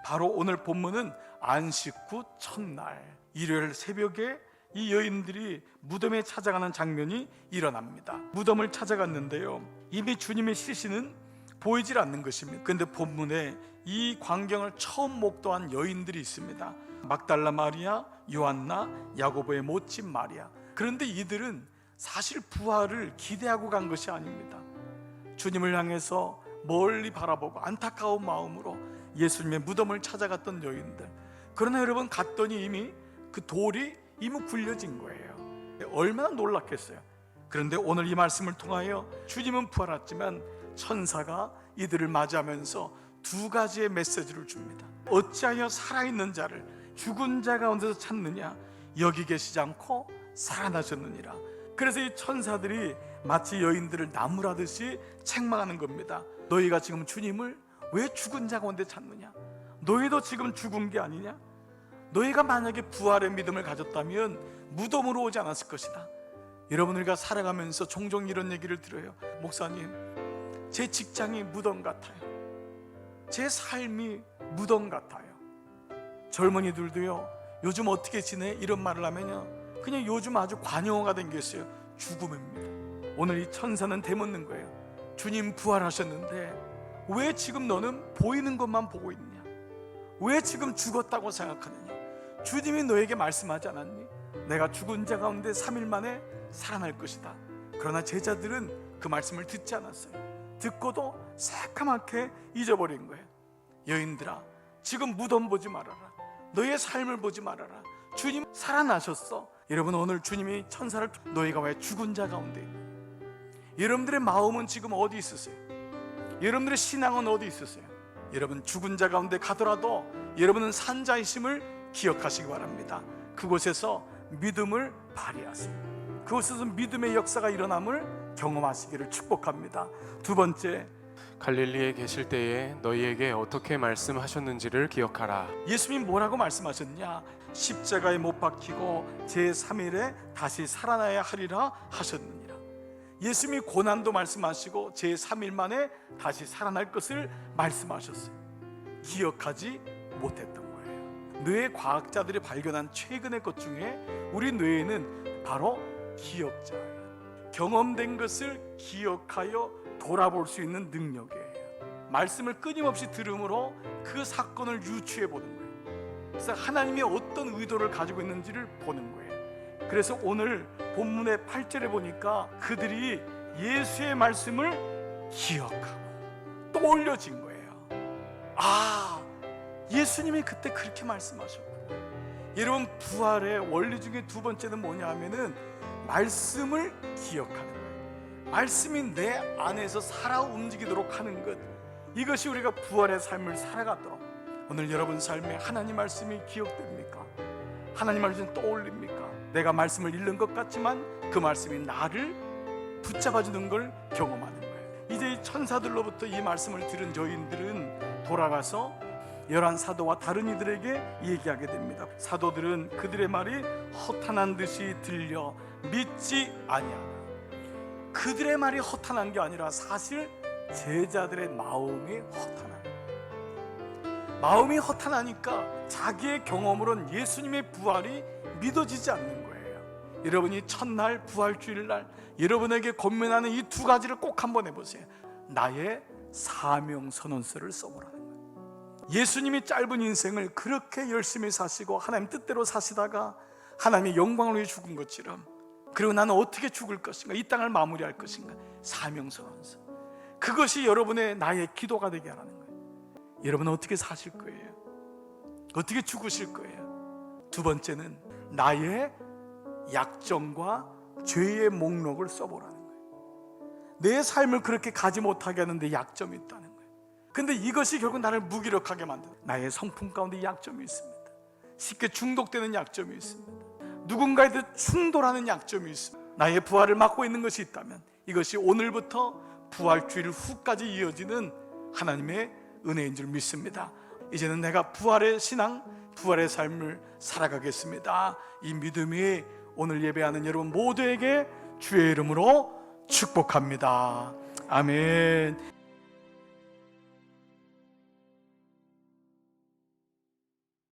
바로 오늘 본문은 안식 후 첫날 일요일 새벽에 이 여인들이 무덤에 찾아가는 장면이 일어납니다. 무덤을 찾아갔는데요, 이미 주님의 시신은 보이질 않는 것입니다. 그런데 본문에 이 광경을 처음 목도한 여인들이 있습니다. 막달라 마리아, 요한나, 야고보의 모친 마리아. 그런데 이들은 사실 부활을 기대하고 간 것이 아닙니다. 주님을 향해서 멀리 바라보고 안타까운 마음으로 예수님의 무덤을 찾아갔던 여인들. 그러나 여러분, 갔더니 이미 그 돌이 이미 굴려진 거예요. 얼마나 놀랐겠어요. 그런데 오늘 이 말씀을 통하여 주님은 부활했지만 천사가 이들을 맞이하면서 두 가지의 메시지를 줍니다. 어찌하여 살아있는 자를 죽은 자 가운데서 찾느냐, 여기 계시지 않고 살아나셨느니라. 그래서 이 천사들이 마치 여인들을 나무라듯이 책망하는 겁니다. 너희가 지금 주님을 왜 죽은 자 가운데 찾느냐? 너희도 지금 죽은 게 아니냐? 너희가 만약에 부활의 믿음을 가졌다면 무덤으로 오지 않았을 것이다. 여러분, 우리가 살아가면서 종종 이런 얘기를 들어요. 목사님, 제 직장이 무덤 같아요. 제 삶이 무덤 같아요. 젊은이들도요, 요즘 어떻게 지내? 이런 말을 하면요, 그냥 요즘 아주 관용어가 된 게 있어요. 죽음입니다. 오늘 이 천사는 되묻는 거예요. 주님 부활하셨는데 왜 지금 너는 보이는 것만 보고 있느냐? 왜 지금 죽었다고 생각하느냐? 주님이 너에게 말씀하지 않았니? 내가 죽은 자 가운데 3일 만에 살아날 것이다. 그러나 제자들은 그 말씀을 듣지 않았어요. 듣고도 새까맣게 잊어버린 거예요. 여인들아, 지금 무덤 보지 말아라. 너의 삶을 보지 말아라. 주님 살아나셨어. 여러분, 오늘 주님이 천사를 너희가 왜 죽은 자 가운데 있냐? 여러분들의 마음은 지금 어디 있으세요? 여러분들의 신앙은 어디 있으세요? 여러분, 죽은 자 가운데 가더라도 여러분은 산자이심을 기억하시기 바랍니다. 그곳에서 믿음을 발휘하세요. 그곳에서 믿음의 역사가 일어남을 경험하시기를 축복합니다. 두 번째, 갈릴리에 계실 때에 너희에게 어떻게 말씀하셨는지를 기억하라. 예수님이 뭐라고 말씀하셨냐? 십자가에 못 박히고 제3일에 다시 살아나야 하리라 하셨느니라. 예수님이 고난도 말씀하시고 제3일 만에 다시 살아날 것을 말씀하셨어요. 기억하지 못했던 거예요. 뇌 과학자들이 발견한 최근의 것 중에 우리 뇌에는 바로 기억자예요. 경험된 것을 기억하여 돌아볼 수 있는 능력이에요. 말씀을 끊임없이 들음으로 그 사건을 유추해 보는 거예요. 그래서 하나님이 어떤 의도를 가지고 있는지를 보는 거예요. 그래서 오늘 본문의 8절에 보니까 그들이 예수의 말씀을 기억하고 떠올려진 거예요. 아, 예수님이 그때 그렇게 말씀하셨구나. 여러분, 부활의 원리 중에 두 번째는 뭐냐 하면은 말씀을 기억하는 거예요. 말씀이 내 안에서 살아 움직이도록 하는 것, 이것이 우리가 부활의 삶을 살아가도록. 오늘 여러분 삶에 하나님 말씀이 기억됩니까? 하나님 말씀이 떠올립니까? 내가 말씀을 읽는 것 같지만 그 말씀이 나를 붙잡아주는 걸 경험하는 거예요. 이제 이 천사들로부터 이 말씀을 들은 여인들은 돌아가서 11 사도와 다른 이들에게 얘기하게 됩니다. 사도들은 그들의 말이 허탄한 듯이 들려 믿지 아니하나. 그들의 말이 허탄한 게 아니라 사실 제자들의 마음이 허탄한 거예요. 마음이 허탄하니까 자기의 경험으로는 예수님의 부활이 믿어지지 않는 거예요. 여러분이 첫날 부활주일날 여러분에게 권면하는 이 두 가지를 꼭 한번 해보세요. 나의 사명선언서를 써보라는 거예요. 예수님이 짧은 인생을 그렇게 열심히 사시고 하나님 뜻대로 사시다가 하나님의 영광을 위해 죽은 것처럼, 그리고 나는 어떻게 죽을 것인가, 이 땅을 마무리할 것인가, 사명선언서. 그것이 여러분의 나의 기도가 되게 하라는 거예요. 여러분은 어떻게 사실 거예요? 어떻게 죽으실 거예요? 두 번째는 나의 약점과 죄의 목록을 써보라는 거예요. 내 삶을 그렇게 가지 못하게 하는데 약점이 있다는 거예요. 근데 이것이 결국 나를 무기력하게 만드는, 나의 성품 가운데 약점이 있습니다. 쉽게 중독되는 약점이 있습니다. 누군가에 대해 충돌하는 약점이 있습니다. 나의 부활을 막고 있는 것이 있다면 이것이 오늘부터 부활주일 후까지 이어지는 하나님의 은혜인 줄 믿습니다. 이제는 내가 부활의 신앙, 부활의 삶을 살아가겠습니다. 이 믿음이 오늘 예배하는 여러분 모두에게 주의 이름으로 축복합니다. 아멘.